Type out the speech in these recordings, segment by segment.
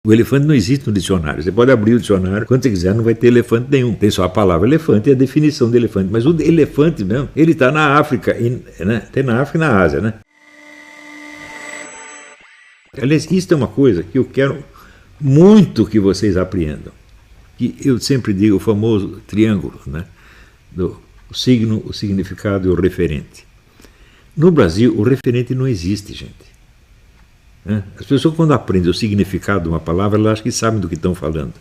O elefante não existe no dicionário. Você pode abrir o dicionário, quando você quiser, não vai ter elefante nenhum. Tem só a palavra elefante e a definição de elefante. Mas o elefante mesmo, ele está na África, né? Tem na África e na Ásia, né? Aliás, isso é uma coisa que eu quero muito que vocês apreendam. Que eu sempre digo, o famoso triângulo, né? O signo, o significado e o referente. No Brasil, o referente não existe, gente. As pessoas, quando aprendem o significado de uma palavra, elas acham que sabem do que estão falando.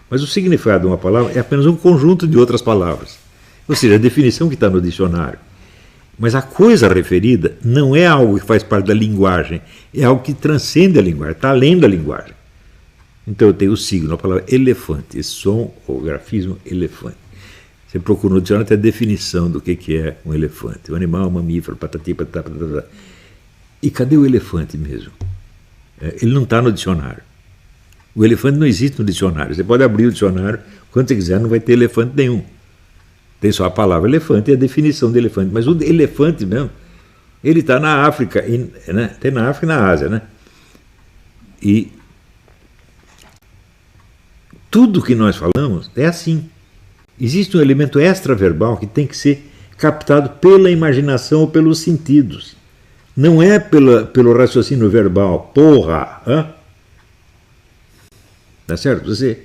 Mas o significado de uma palavra é apenas um conjunto de outras palavras. Ou seja, a definição que está no dicionário. Mas a coisa referida não é algo que faz parte da linguagem, é algo que transcende a linguagem, está além da linguagem. Então eu tenho o signo, a palavra elefante, esse som ou grafismo elefante. Você procura no dicionário, tem a definição do que é um elefante. Um animal, um mamífero, patati, patata, patata. E cadê o elefante mesmo? Ele não está no dicionário. O elefante não existe no dicionário. Você pode abrir o dicionário, quando você quiser, não vai ter elefante nenhum. Tem só a palavra elefante e a definição de elefante. Mas o elefante mesmo, ele está na África, né? Tem na África e na Ásia, né? E tudo que nós falamos é assim. Existe um elemento extraverbal que tem que ser captado pela imaginação ou pelos sentidos. Não é pelo raciocínio verbal. Porra! Tá certo? Você,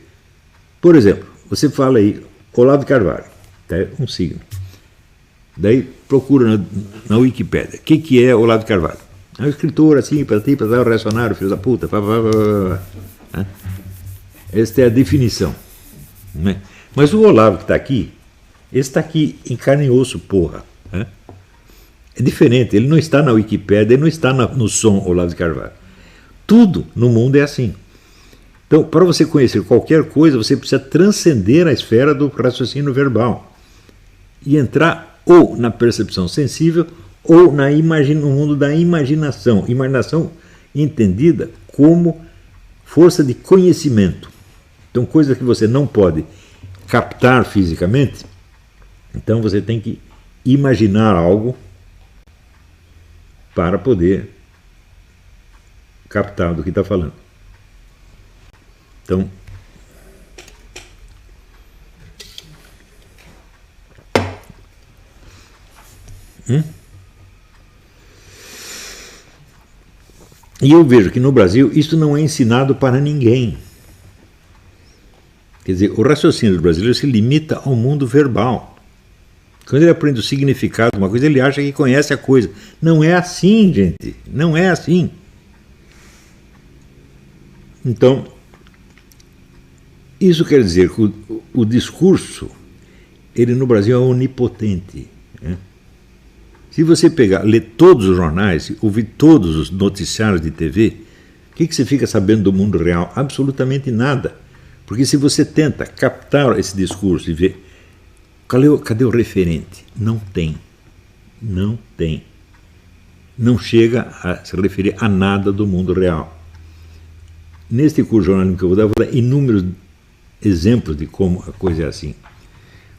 por exemplo, você fala aí, Olavo de Carvalho, tá? Um signo. Daí procura na Wikipédia. O que é Olavo de Carvalho? É um escritor assim, para dar o reacionário, filho da puta. Esta é a definição. Né? Mas o Olavo que está aqui, esse está aqui em carne e osso, porra. É diferente, ele não está na Wikipédia, ele não está no som Olavo de Carvalho. Tudo no mundo é assim. Então, para você conhecer qualquer coisa, você precisa transcender a esfera do raciocínio verbal e entrar ou na percepção sensível ou no mundo da imaginação. Imaginação entendida como força de conhecimento. Então, coisa que você não pode captar fisicamente, então você tem que imaginar algo para poder captar do que está falando. Então, e eu vejo que no Brasil isso não é ensinado para ninguém. Quer dizer, o raciocínio do brasileiro se limita ao mundo verbal. Quando ele aprende o significado de uma coisa, ele acha que conhece a coisa. Não é assim, gente. Não é assim. Então, isso quer dizer que o discurso, ele no Brasil é onipotente. Né? Se você ler todos os jornais, ouvir todos os noticiários de TV, o que você fica sabendo do mundo real? Absolutamente nada. Porque se você tenta captar esse discurso e ver cadê o referente? Não tem. Não tem. Não chega a se referir a nada do mundo real. Neste curso de jornalismo que eu vou dar inúmeros exemplos de como a coisa é assim.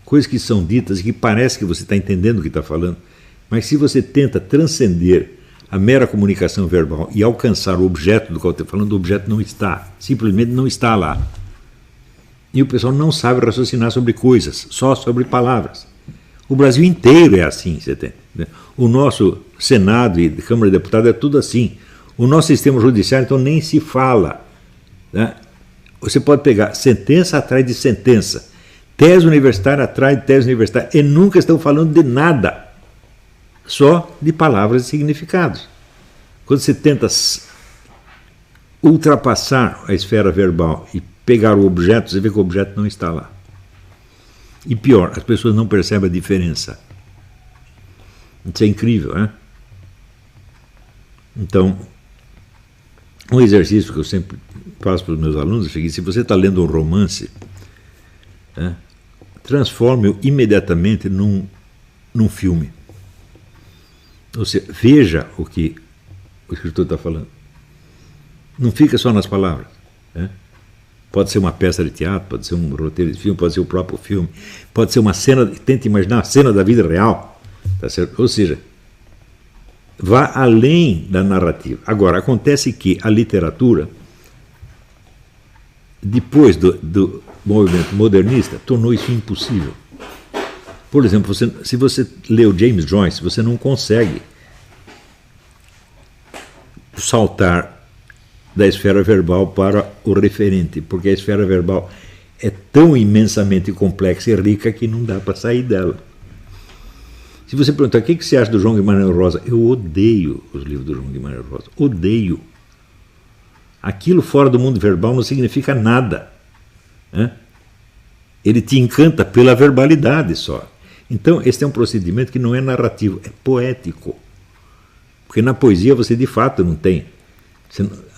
Coisas que são ditas e que parece que você está entendendo o que está falando, mas se você tenta transcender a mera comunicação verbal e alcançar o objeto do qual está falando, o objeto não está. Simplesmente não está lá. E o pessoal não sabe raciocinar sobre coisas, só sobre palavras. O Brasil inteiro é assim, você tem. Né? O nosso Senado e Câmara de Deputados é tudo assim. O nosso sistema judiciário, então, nem se fala. Né? Você pode pegar sentença atrás de sentença, tese universitária atrás de tese universitária, e nunca estão falando de nada, só de palavras e significados. Quando você tenta ultrapassar a esfera verbal e pegar o objeto, você vê que o objeto não está lá. E pior, as pessoas não percebem a diferença. Isso é incrível, né? Então, um exercício que eu sempre faço para os meus alunos é o seguinte: se você está lendo um romance, né, transforme-o imediatamente num filme. Ou seja, veja o que o escritor está falando. Não fica só nas palavras. Né? Pode ser uma peça de teatro, pode ser um roteiro de filme, pode ser o próprio filme, pode ser uma cena, tente imaginar a cena da vida real, tá certo? Ou seja, vá além da narrativa. Agora, acontece que a literatura, depois do movimento modernista, tornou isso impossível. Por exemplo, se você lê o James Joyce, você não consegue saltar da esfera verbal para o referente, porque a esfera verbal é tão imensamente complexa e rica que não dá para sair dela. Se você perguntar o que você acha do João Guimarães Rosa, eu odeio os livros do João Guimarães Rosa. Odeio. Aquilo fora do mundo verbal não significa nada. Né? Ele te encanta pela verbalidade só. Então, esse é um procedimento que não é narrativo, é poético. Porque na poesia você de fato não tem.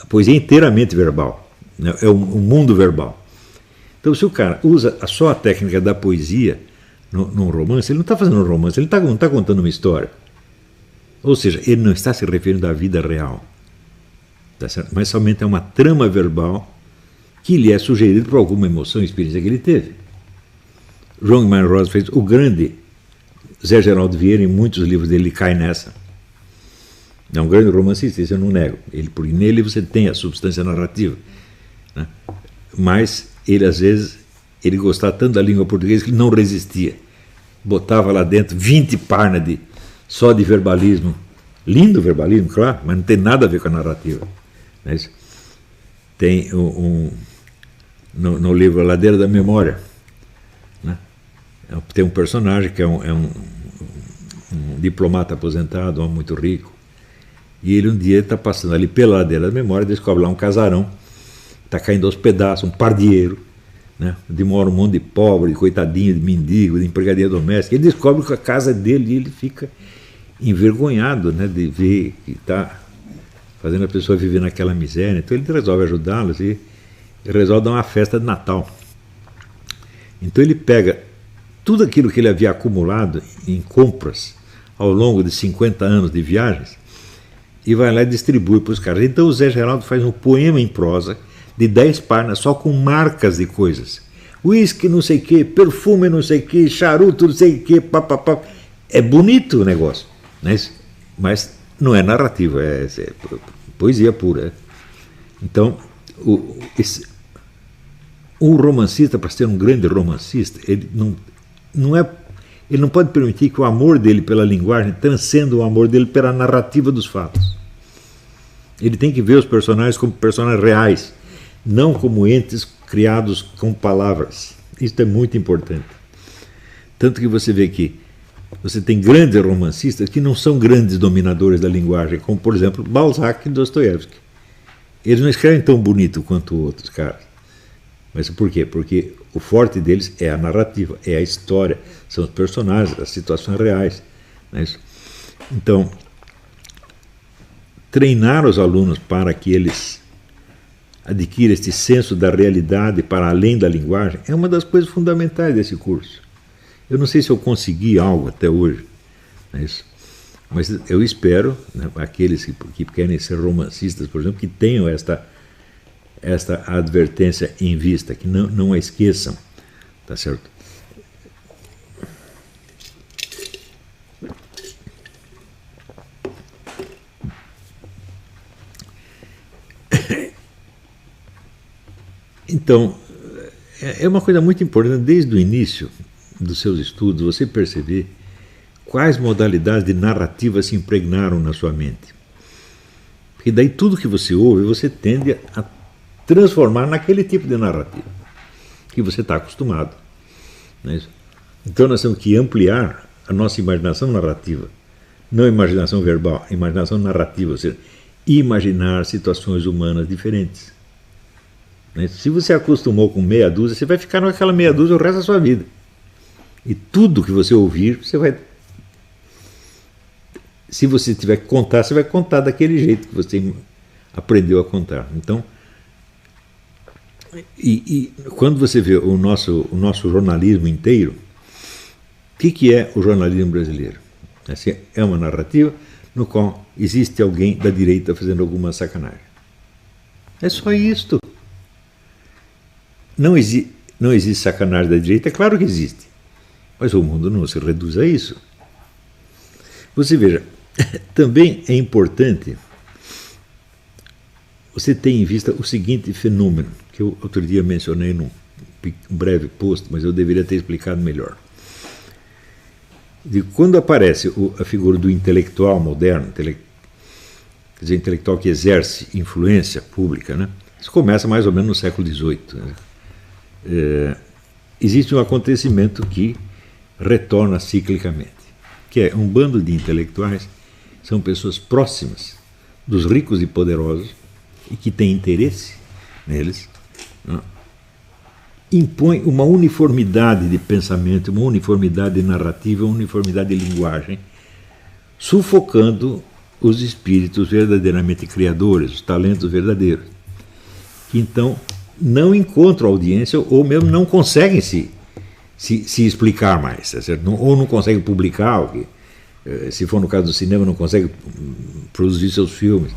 A poesia é inteiramente verbal. Né? É um mundo verbal. Então, se o cara usa só a técnica da poesia num romance, ele não está fazendo um romance, ele não está contando uma história. Ou seja, ele não está se referindo à vida real. Tá certo? Mas somente é uma trama verbal que lhe é sugerido por alguma emoção e experiência que ele teve. João Guimarães Rosa fez o grande Zé Geraldo Vieira, em muitos livros dele, ele cai nessa. É um grande romancista, isso eu não nego. Porque nele você tem a substância narrativa. Né? Mas ele, às vezes, ele gostava tanto da língua portuguesa que ele não resistia. Botava lá dentro 20 páginas só de verbalismo. Lindo verbalismo, claro, mas não tem nada a ver com a narrativa. Não é isso? Tem no livro A Ladeira da Memória, né? Tem um personagem que é um diplomata aposentado, um homem muito rico, e ele um dia está passando ali pela Ladeira da Memória, descobre lá um casarão, está caindo aos pedaços, um pardieiro, né? Demora um monte de pobre, de coitadinho, de mendigo, de empregadia doméstica. Ele descobre que a casa é dele e ele fica envergonhado, né, de ver que está fazendo a pessoa viver naquela miséria. Então ele resolve ajudá-los e resolve dar uma festa de Natal. Então ele pega tudo aquilo que ele havia acumulado em compras ao longo de 50 anos de viagens e vai lá e distribui para os caras. Então o Zé Geraldo faz um poema em prosa de 10 páginas só com marcas de coisas. Uísque não sei o que, perfume não sei o que, charuto não sei o que, papapá. É bonito o negócio, né? Mas não é narrativa, é poesia pura. Então, um romancista, para ser um grande romancista, ele não pode permitir que o amor dele pela linguagem transcenda o amor dele pela narrativa dos fatos. Ele tem que ver os personagens como personagens reais, não como entes criados com palavras. Isso é muito importante. Tanto que você vê que você tem grandes romancistas que não são grandes dominadores da linguagem, como, por exemplo, Balzac e Dostoiévski. Eles não escrevem tão bonito quanto outros caras. Mas por quê? Porque o forte deles é a narrativa, é a história, são os personagens, as situações reais. Não é isso? Então, treinar os alunos para que eles adquiram este senso da realidade para além da linguagem é uma das coisas fundamentais desse curso. Eu não sei se eu consegui algo até hoje, mas eu espero, né, aqueles que querem ser romancistas, por exemplo, que tenham esta advertência em vista, que não a esqueçam, tá certo? Então, é uma coisa muito importante, desde o início dos seus estudos, você perceber quais modalidades de narrativa se impregnaram na sua mente. Porque daí tudo que você ouve, você tende a transformar naquele tipo de narrativa que você está acostumado. Não é isso? Então nós temos que ampliar a nossa imaginação narrativa, não imaginação verbal, imaginação narrativa, ou seja, imaginar situações humanas diferentes. Não é isso? Se você acostumou com meia dúzia, você vai ficar naquela meia dúzia o resto da sua vida. E tudo que você ouvir, você vai... Se você tiver que contar, você vai contar daquele jeito que você aprendeu a contar. Então, e quando você vê o nosso jornalismo inteiro, o que é o jornalismo brasileiro? Assim, é uma narrativa no qual existe alguém da direita fazendo alguma sacanagem. É só isto. Não existe sacanagem da direita? É claro que existe. Mas o mundo não se reduz a isso. Você veja, também é importante você ter em vista o seguinte fenômeno, que eu outro dia mencionei num breve post, mas eu deveria ter explicado melhor. De quando aparece a figura do intelectual moderno, quer dizer, intelectual que exerce influência pública, né? Isso começa mais ou menos no século XVIII. Né? Existe um acontecimento que retorna ciclicamente, que é um bando de intelectuais, são pessoas próximas dos ricos e poderosos e que têm interesse neles, né? Impõe uma uniformidade de pensamento, uma uniformidade de narrativa, uma uniformidade de linguagem, sufocando os espíritos verdadeiramente criadores, os talentos verdadeiros, que então não encontram audiência ou mesmo não conseguem se explicar mais, tá certo? Ou não conseguem publicar, se for no caso do cinema, não conseguem produzir seus filmes.